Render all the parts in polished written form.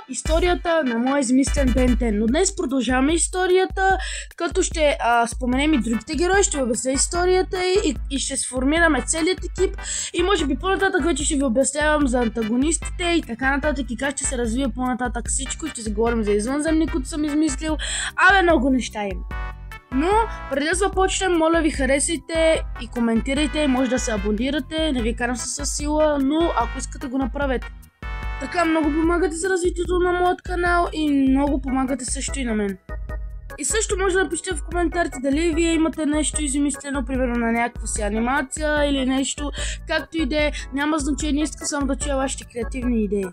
историята на моя измислен Ben 10. Но днес продължаваме историята, като ще споменем и другите герои, ще ви обясня историята и ще сформираме целият екип. И може би по-нататък вече ще ви обяснявам за антагонистите и така нататък и как ще се развие по-нататък всичко и ще се говорим за извънземни, които съм измислил. Много неща има. Но преди да започнем, моля ви харесайте и коментирайте, може да се абонирате, не ви карам със сила, но ако искате го направете. Така много помагате за развитието на моят канал и много помагате също и на мен. И също може да напишете в коментарите дали вие имате нещо измислено, примерно на някаква си анимация или нещо, както и да е, няма значение, иска само да чуя вашите креативни идеи.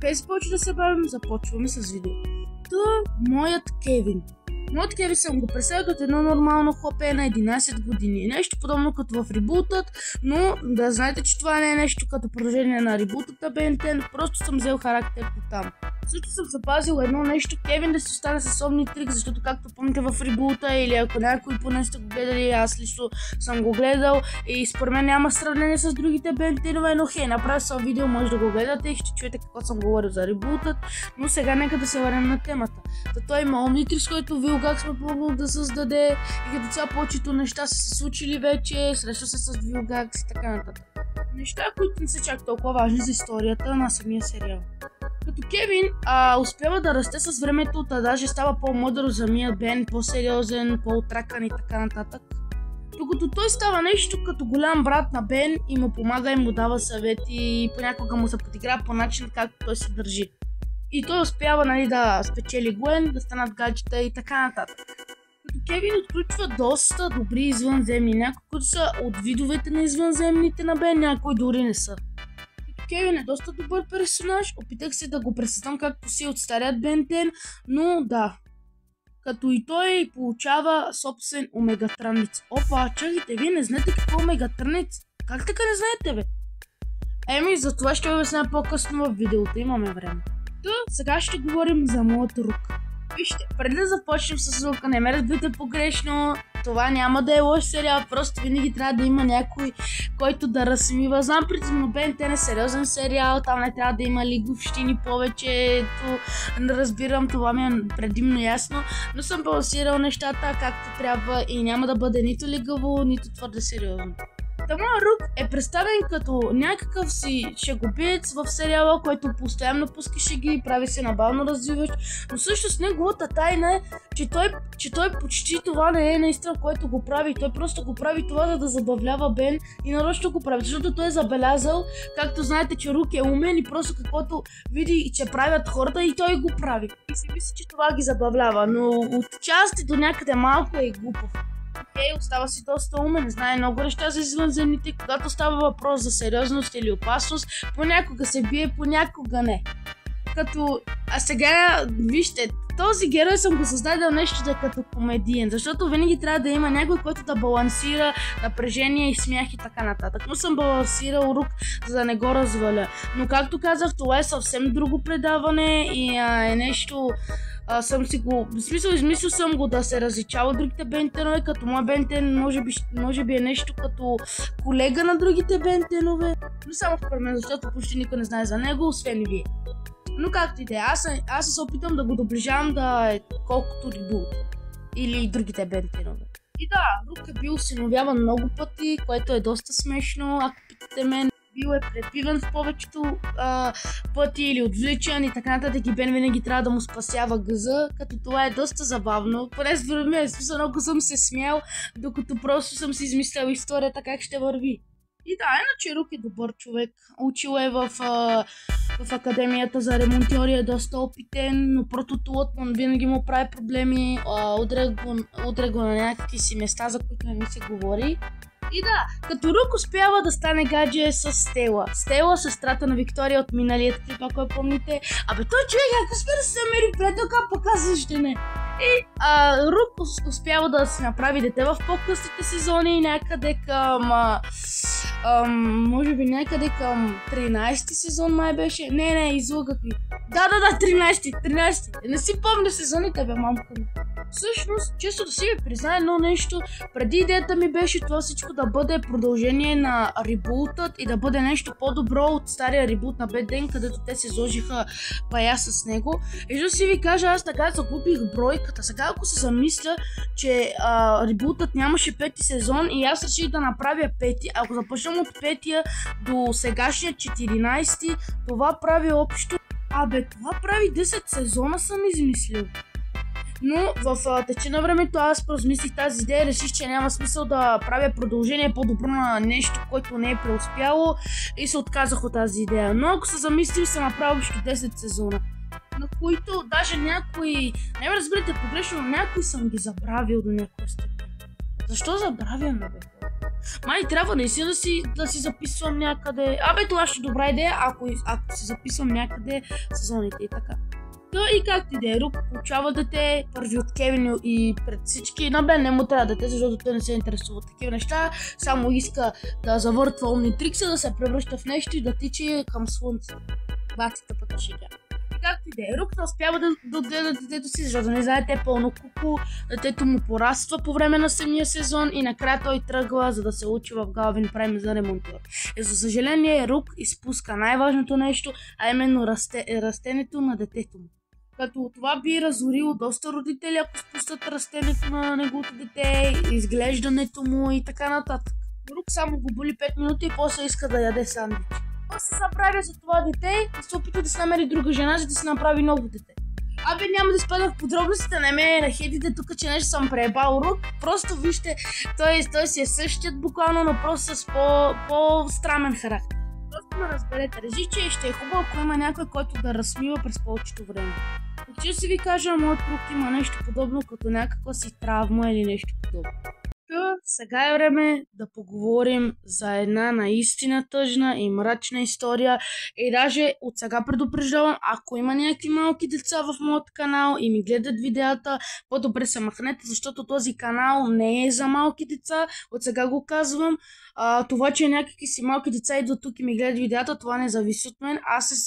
Без повече да се бавим, започваме с видеото. Моят Кевин. Моят Кевин съм го представил като едно нормално хлапе на 11 години. Нещо подобно като в ребутът, но да знаете, че това не е нещо като продължение на ребутът на Ben 10, просто съм взел характер там. Също съм запазил едно нещо, Кевин да си остане с Omnitrix, защото както помните в ребута или ако някой поне сте го гледали, аз лично съм го гледал и според мен няма сравнение с другите Ben 10-ове, но хей, направил съм видео, може да го гледате и ще чуете какво съм говорил за ребутът, но сега нека да се върнем на темата. Той има Omnitrix, който Vilgax ме помогнал да създаде и като цяло повечето неща са се случили вече, среща се с Vilgax и така нататък. Неща, които не са чак толкова важни за историята на самия сериал. Като Кевин успява да расте с времето, даже става по-мъдър за самия Бен, по-сериозен, по-отракан и така нататък. Докато той става нещо като голям брат на Бен и му помага и му дава съвети и понякога му се подиграва по начин както той се държи. И той успява да спечели Гуен, да станат гаджета и така нататък. Като Кевин отключва доста добри извънземни, някои които са от видовете на извънземните на Бен, някои дори не са. Кевин е доста добър персонаж, опитах се да го пресъздам както си от старият Ben 10, но да. Като и той получава собствен омегатранец. Опа, чакайте, вие не знаете какво е омегатранец? Как така не знаете, бе? За това ще обясня по-късно в видеото, имаме време. Сега ще говорим за моят Рук. Вижте, преди да започнем с Рука, не ме разбирате погрешно, това няма да е лош сериал, просто винаги трябва да има някой, който да разсмива. Знам предимно Ben 10 е сериозен сериал, там не трябва да има лиговщини повече, разбирам, това ми е предимно ясно, но съм балансирал нещата както трябва и няма да бъде нито лигаво, нито твърде сериозно. Моят Рук е представен като някакъв си шегобиец в сериала, който постоянно пуска шеги, прави се набавно развиващ, но всъщност неговата тайна е, че той почти това не е наистина, което го прави. Той просто го прави това, за да забавлява Бен и нарочно го прави, защото той е забелязал, както знаете, че Рук е умен и просто каквото види, че правят хората и той го прави. И си мисли, че това ги забавлява, но от части до някъде малко е глупав. Остава си доста умен, знае много неща за извънземните, когато става въпрос за сериозност или опасност, понякога се бие, понякога не. А сега, вижте, този герой съм го създадал нещо да е като комедиен, защото винаги трябва да има някой, който да балансира напрежение и смях и така нататък. Но съм балансирал Рук, за да не го разваля. Но както казах, това е съвсем друго предаване и е нещо... измислил съм го да се различава от другите Ben 10-ове, като моя Ben 10 може би е нещо като колега на другите Ben 10-ове, но само според мен, защото почти никой не знае за него, освен и вие. Но както и да е, аз се опитам да го доближавам да е колкото ребут или другите Ben 10-ове. И да, Рук е бил осиновяван много пъти, което е доста смешно, ако питате мен. Бил е препиван в повечето пъти или отвличан и така нататък и Бен винаги трябва да му спасява гъза, като това е доста забавно. Поне според мен, смисъл много съм се смял, докато просто съм си измислял историята как ще върви. И да, иначе Рук е добър човек. Учил е в академията за ремонтьори, е доста опитен, но прототулът му винаги му прави проблеми, удря го на някакви си места, за които не ми се говори. И да, като Рук успява да стане гадже с Стела. Стела, сестрата на Виктория от миналият клип, ако я помните. Той човек, ако успя да се намери приятелка, пък аз защо не. И Рук успява да си направи дете в по-късните сезони, някъде към може би някъде към 13-ти сезон май беше. Не, излъгах ви. Да, 13-ти. Не си помня сезоните, бе, мамка ми. Всъщност, често да си ви призная едно нещо, преди идеята ми беше това всичко да бъде продължение на ребутът и да бъде нещо по-добро от стария ребут на Bad Day, където те се изложиха бая с него. И да си ви кажа, аз така загубих бройката. Сега ако се замисля, че ребутът нямаше пети сезон и аз реших да направя пети, ако започнем от петия до сегашния 14-ти, това прави общо... това прави 10 сезона съм измислил. Но в течение на времето аз поразмислих тази идея и реших, че няма смисъл да правя продължение по-добро на нещо, което не е преуспяло и се отказах от тази идея. Но ако се замислил, съм направил още 10 сезона, на които даже някои, не ме разберете погрешно, но някои съм ги забравил до някаква степен. Защо забравям, бе? Май трябва наистина да си записвам някъде. Това ще е добра идея, ако си записвам някъде сезоните и така. И както и да е, Рук получава дете, първи от Кевин и пред всички. На Бен не му трябва дете, защото той не се интересува от такива неща. Само иска да завъртва умни трикса, да се превръща в нещо и да тича към слънцето. Бацата пътя шега. И както и да е, Рук не успява да отгледа детето си, защото не знаете, е пълно куку. Детето му пораства по време на самия сезон и накрая той тръгва, за да се учи в Галвин Прайм за ремонтьор. И за съжаление, Рук изпуска най-важното нещо, а именно растенето на детето му. Като това би разорило доста родители, ако спустят растенето на неговото дете, изглеждането му и така нататък. Рук само го боли 5 минути и после иска да яде сандвич. Той се забравя за това дете и се опита да се намери друга жена, за да се направи ново дете. Няма да изпадам в подробностите, не ме нахедите тук, че нещо съм преебал Рук. Просто вижте, той си е същият буквално, но просто с по-странен характер. Просто ме разберете, реших, че ще е хубаво, ако има някой, който да разсмива през повечето време. Ще си ви кажа, моят Рук има нещо подобно, като някаква си травма или нещо подобно. Сега е време да поговорим за една наистина тъжна и мрачна история. И даже от сега предупреждавам, ако има някакви малки деца в моят канал и ми гледат видеята, по-добре се махнете, защото този канал не е за малки деца. От сега го казвам. Това, че някакви си малки деца идват тук и ми гледат видеята, това не зависи от мен.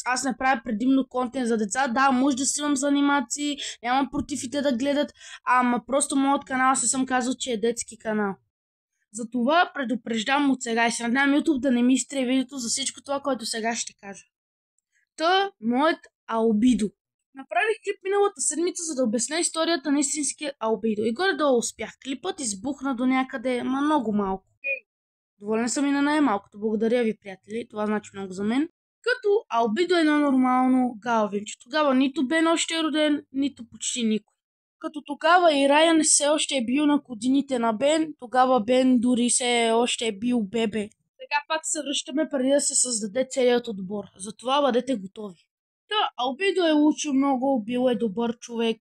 Аз не правя предимно контент за деца. Да, може да снимам за анимации, нямам против и те да гледат, ама просто моят канал се съм казал, че е детски канал. Затова предупреждам от сега и се надявам YouTube да не ми изтрие видеото за всичко това, което сега ще кажа. Моят Албидо. Направих клип миналата седмица, за да обясня историята на истинския Албидо. И горе-долу успях. Клипът избухна до някъде, много малко. Доволен съм и на най-малкото. Благодаря ви, приятели. Това значи много за мен. Като Албидо е едно нормално галвинче. Тогава нито Бен още е роден, нито почти никой. Като тогава и Райан все още е бил на годините на Бен, тогава Бен дори все още е бил бебе. Сега пак се връщаме преди да се създаде целият отбор. Затова бъдете готови. Албидо е учил много, бил е добър човек,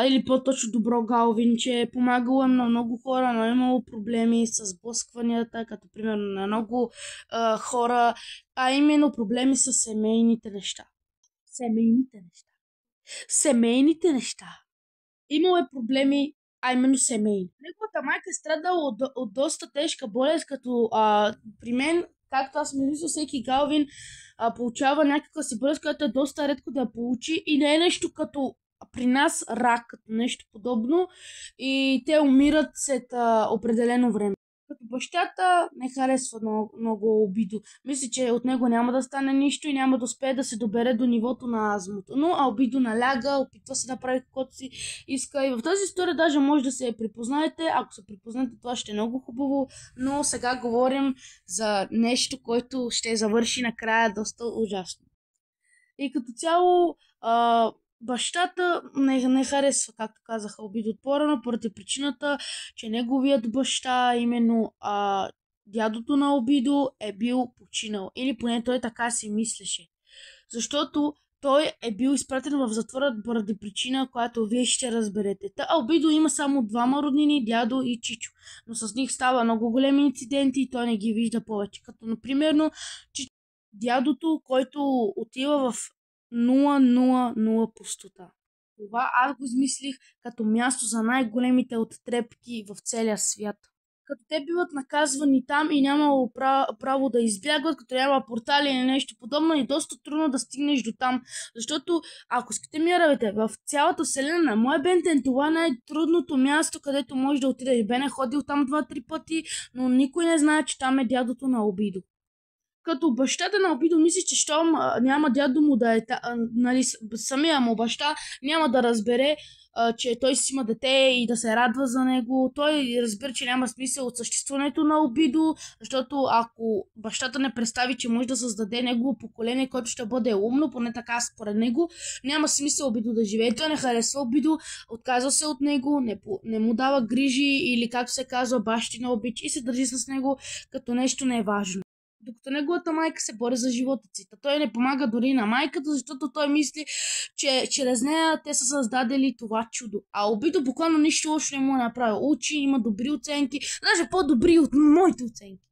или по-точно добро галвинче, помагало е на много хора, но е имало проблеми с сблъскванията, като примерно на много хора, а именно проблеми с семейните неща. Семейните неща. Имало е проблеми, а именно семейни. Неговата майка е страдала от доста тежка болест, като при мен, както аз мисля, всеки галвин получава някаква си болест, която е доста редко да я получи и не е нещо като при нас рак, като нещо подобно и те умират след определено време. Като бащата не харесва много Албидо. Мисля, че от него няма да стане нищо и няма да успее да се добере до нивото на Азмото. Но Албидо наляга, опитва се да прави каквото си иска и в тази история даже може да се припознаете. Ако се припознаете, това ще е много хубаво, но сега говорим за нещо, което ще завърши накрая доста ужасно. И като цяло бащата не харесва, както казаха Албидо от по-рано, поради причината, че неговият баща, именно дядото на Албидо, е бил починал. Или поне той така си мислеше. Защото той е бил изпратен в затвора поради причина, която вие ще разберете. Албидо има само двама роднини, дядо и чичо. Но с них става много големи инциденти и той не ги вижда повече. Като, например, дядото, който отива в 000 пустота. Това аз го измислих като място за най-големите оттрепки в целия свят. като те биват наказвани там и нямало право да избягват, като няма портали или нещо подобно, и доста трудно да стигнеш до там. Защото, ако искате ми равите, в цялата вселена на моя Бентен, това е най-трудното място, където може да отиде. Бен е ходил там 2-3 пъти, но никой не знае, че там е дядото на Обидо. Като бащата на Обидо мисли, че щом няма дядо му да е, нали, самия му баща няма да разбере, че той си има дете и да се радва за него. Той разбира, че няма смисъл от съществуването на Обидо, защото ако бащата не представи, че може да създаде негово поколение, което ще бъде умно, поне така според него, няма смисъл Обидо да живее. Той не харесва Обидо, отказва се от него, не му дава грижи или, както се казва, бащина обич, и се държи с него като нещо неважно. Докато неговата майка се бори за живота си. Той не помага дори на майката, защото той мисли, че чрез нея те са създадели това чудо. А Обидо буквално нищо лошо не му е направил. Учи, има добри оценки, даже по-добри от моите оценки.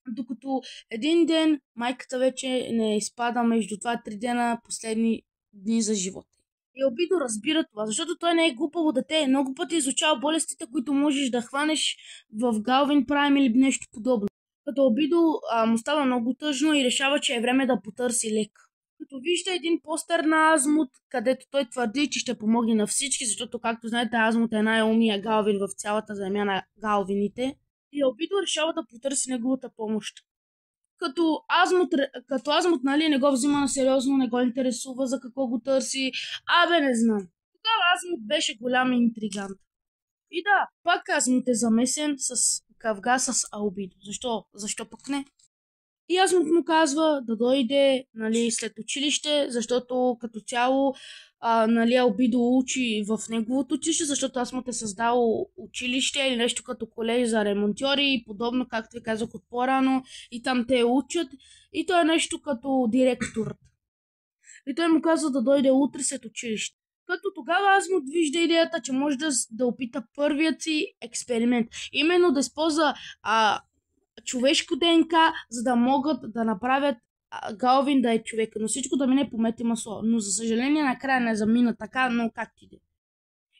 Докато един ден майката вече не изпада между 2-3 дена последни дни за живота. И Обидо разбира това, защото той не е глупаво дете. Много пъти изучава болестите, които можеш да хванеш в Галвин Прайм или нещо подобно. Като Обидо му става много тъжно и решава, че е време да потърси лек. Като вижда един постер на Азмут, където той твърди, че ще помогне на всички, защото, както знаете, Азмут е най-умния Галвин в цялата земя на Галвините. И Обидо решава да потърси неговата помощ. Като Азмут, нали, не го взима на сериозно, не го интересува за какво го търси. Не знам. Тогава Азмут беше голям интригант. И да, пак Азмут е замесен с Кавга с Обидо. Защо пък не? И Азмут му казва да дойде, нали, след училище, защото като цяло нали, Обидо учи в неговото училище, защото Азмут е създал училище или нещо като колеж за ремонтьори и подобно, както ви казах от по-рано, и там те учат, и то е нещо като директор. И той му казва да дойде утре след училище. Като тогава Азмут вижда идеята, че може да опита първият си експеримент. Именно да използва човешко ДНК, за да могат да направят Галвин да е човека. Но всичко да мине по мет и масло. Но за съжаление накрая не замина така, но как ти де.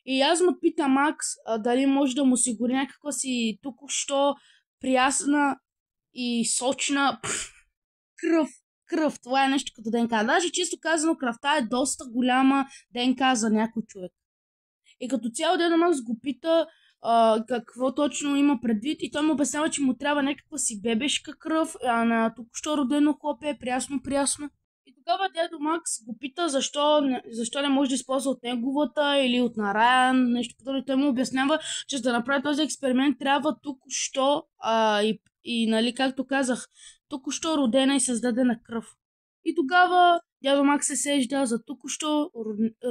И Азмут пита Макс дали може да му осигури някаква си току-що прясна и сочна кръв. Това е нещо като ДНК. Даже чисто казано, кръвта е доста голяма ДНК за някой човек. И като цяло дядо Макс го пита какво точно има предвид, и той му обяснява, че му трябва някаква си бебешка кръв, на току-що родено хлопе, прясно. И тогава дядо Макс го пита защо не може да използва от неговата или от на Райан, нещо подобно. Той му обяснява, че за да направи този експеримент трябва току-що и нали, както казах, току-що родена и създадена кръв. И тогава дядо Макс се сежда за току-що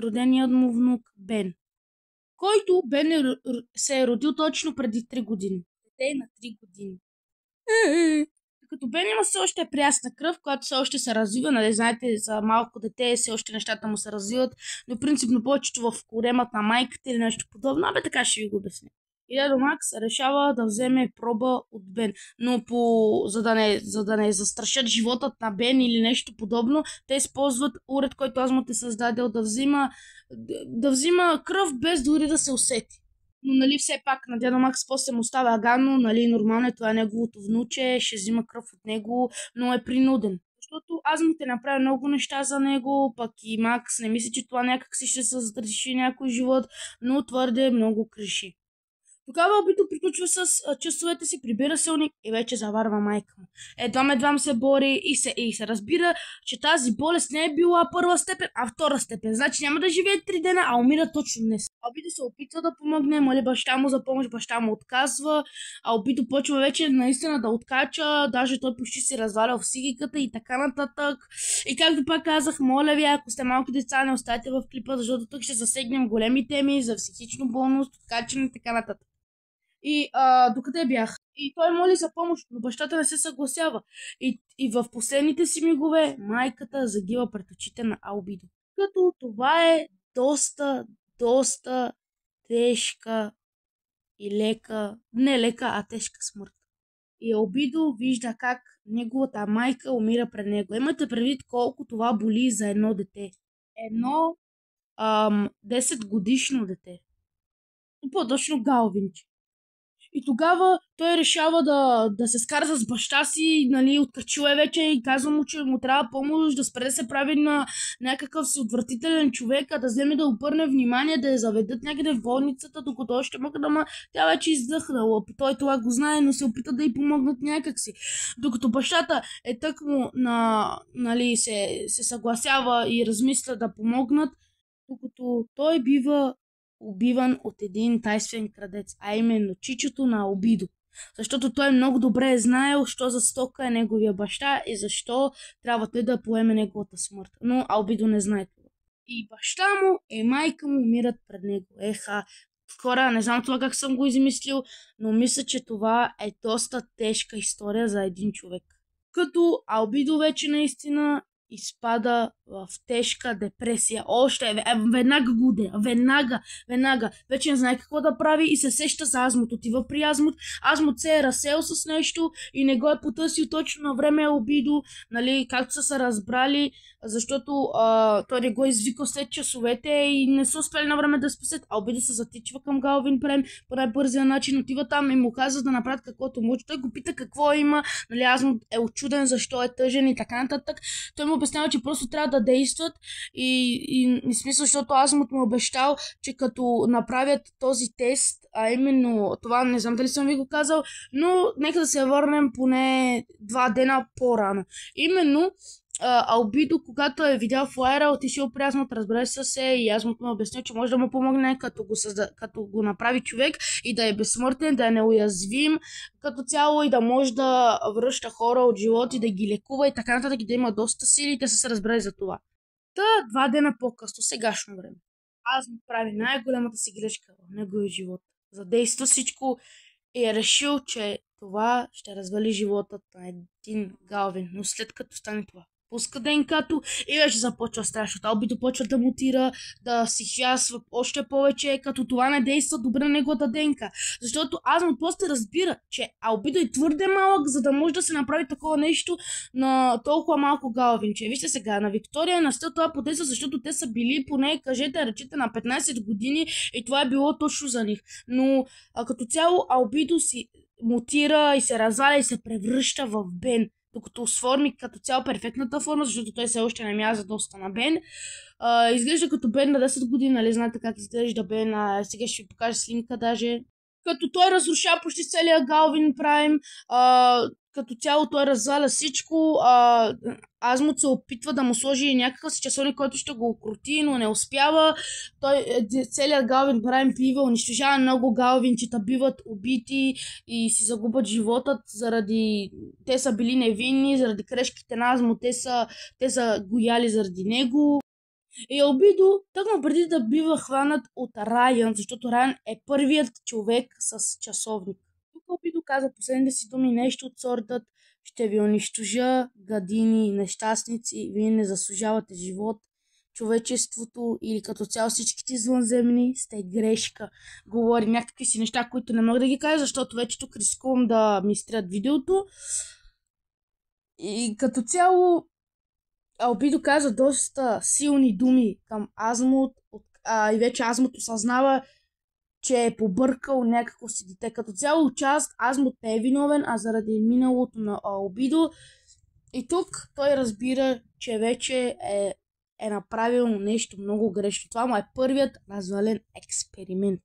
роденият му внук Бен, който Бен се е родил точно преди 3 години. Дете на 3 години. Като Бен има все още прясна кръв, която все още се развива, нали знаете, за малко дете все още нещата му се развиват, но принципно повечето в коремът на майката или нещо подобно, така ще ви го обясня. И дядо Макс решава да вземе проба от Бен, но за да не застрашат животът на Бен или нещо подобно, те използват уред, който Азмут е създадел да взима кръв без дори да се усети. Но нали все пак на дядо Макс после му става гадно, нали нормално е, това е неговото внуче, ще взима кръв от него, но е принуден. Защото Азмут е направил много неща за него, пък и Макс не мисли, че това някак си ще разреши някой живот, но твърде много криши. Тогава Обидо приключва с часовете си, прибира се уник и вече заварва майка му. Едвам се бори и се разбира, че тази болест не е била първа степен, а втора степен. Значи няма да живее 3 дена, а умира точно днес. Обидо се опитва да помогне, моли баща му за помощ, баща му отказва, а Обидо почва вече наистина да откача, даже той почти си разваля психиката и така нататък. И както пак казах, моля ви, ако сте малки деца, не оставайте в клипа, защото тук ще засегнем големи теми за психично болност, откачане и така нататък. И докъде бях? И той моли за помощ, но бащата не се съгласява. И в последните си мигове майката загива пред очите на Обидо. Като това е доста тежка и лека, не лека, а тежка смърт. И Обидо вижда как неговата майка умира пред него. Имате предвид колко това боли за едно дете. Едно 10 годишно дете. По-точно Галвинче. И тогава той решава да се скара с баща си, нали, откачил е вече и казва му, че му трябва помощ, да спре да се прави на някакъв си отвратителен човек, а да вземе да обърне внимание, да я заведат някъде в болницата, докато още мога тя вече издъхнала. Той това го знае, но се опита да й помогнат някакси. Докато бащата е тъкмо нали, се съгласява и размисля да помогнат, докато той бива убиван от един тайствен крадец, а именно чичото на Обидо. Защото той много добре е знаел, що за стока е неговия баща и защо трябва той да поеме неговата смърт. Но Албидо не знае това. И баща му и майка му умират пред него. Еха, хора, не знам това как съм го измислил, но мисля, че това е доста тежка история за един човек. Като Албидо вече наистина изпада в тежка депресия. Веднага го удря. Веднага. Вече не знае какво да прави и се сеща за Азмут. Отива при Азмут. Азмут се е разсел с нещо и не го е потърсил точно на време Албидо, нали, както са се разбрали, защото той не го извикал след часовете и не са успели на време да спасят. Албидо се затичва към Галвин Прайм по най-бързия начин, отива там и му казва да направят каквото може. Той го пита какво има, нали, Азмут е очуден защо е тъжен и така нататък. Той му обяснява, че просто трябва да действат и смисъл, защото Азмут му обещал, че като направят този тест, а именно това, не знам дали съм ви го казал, но нека да се върнем поне 2 дена по-рано. Именно Албидо, когато е видял флайера, отишъл при Азмут, разбрали се и Азмут му обяснил, че може да му помогне, като го направи човек и да е безсмъртен, да е неуязвим като цяло и да може да връща хора от живот и да ги лекува и така нататък, да има доста сили и те са се разбрали за това. 2 дена по-късно, сегашно време, Азмут прави най-голямата си грешка в неговия живот. Задейства всичко и е решил, че това ще развали животът на един Галвин, но след като стане това, пуска ДНК-то и вече започва страшното. Албидо почва да мутира, да си хясва още повече, като това не действа добре на неговата ДНК. Защото Азмут после разбира, че Албидо е твърде малък, за да може да се направи такова нещо на толкова малко Галвинче. Вижте сега, на Виктория е настъл това подейства, защото те са били поне, речете, на 15 години и това е било точно за них. Но като цяло Албидо си мутира и се разваля и се превръща в Бен, докато сформи като цяло перфектната форма, защото той все още не мяза доста на Бен. Изглежда като Бен на 10 години, нали знаете как изглежда Бен, сега ще ви покажа снимка даже. Като той разрушава почти целия Галвин Прайм, като цяло той разваля всичко, Азмут се опитва да му сложи някакъв си часовник, който ще го окрути, но не успява. Целият Галвин Прайм бива, унищожава много галвинчета, биват убити и си загубят животът заради... Те са били невинни, заради грешките на Азмут, те са гояли заради него. И Албидо, тъкмо преди да бива хванат от Райан, защото Райан е първият човек с часовник. Тук Албидо каза последните си думи нещо от сортът: ще ви унищожа, гадини, нещастници, вие не заслужавате живот, човечеството или като цяло всичките извънземни сте грешка. Говори някакви си неща, които не мога да ги кажа, защото вече тук рискувам да ми стрят видеото. И като цяло Албидо каза доста силни думи към Азмут и вече Азмут осъзнава, че е побъркал някакво си дете. Като цяло част Азмут не е виновен, а заради миналото на Албидо. И тук той разбира, че вече е направил нещо много грешно. Това му е първият развален експеримент.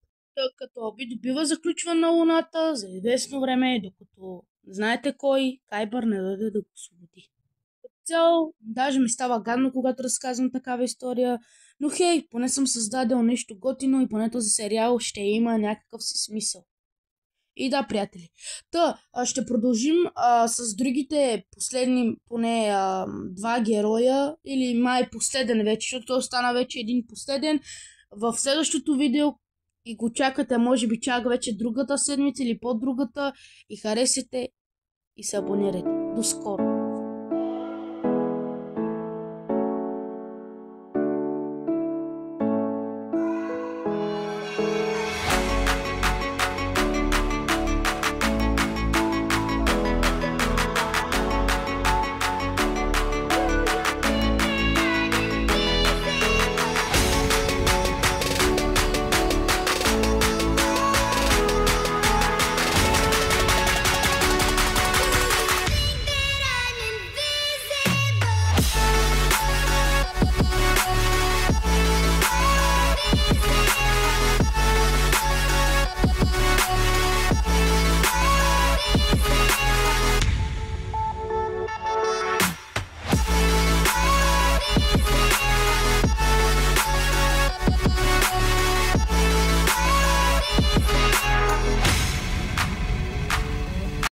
Като Албидо бива заключван на Луната за известно време, докато знаете кой, Кайбър не дойде да го освободи. Цяло, даже ми става гадно, когато разказвам такава история, но хей, поне съм създадел нещо готино и поне този сериал ще има някакъв си смисъл. И да, приятели, ще продължим с другите последни поне 2 героя, или май последен вече, защото той остана вече един последен в следващото видео и го чакате, може би чак вече другата седмица или по-другата, и харесете и се абонирайте. До скоро!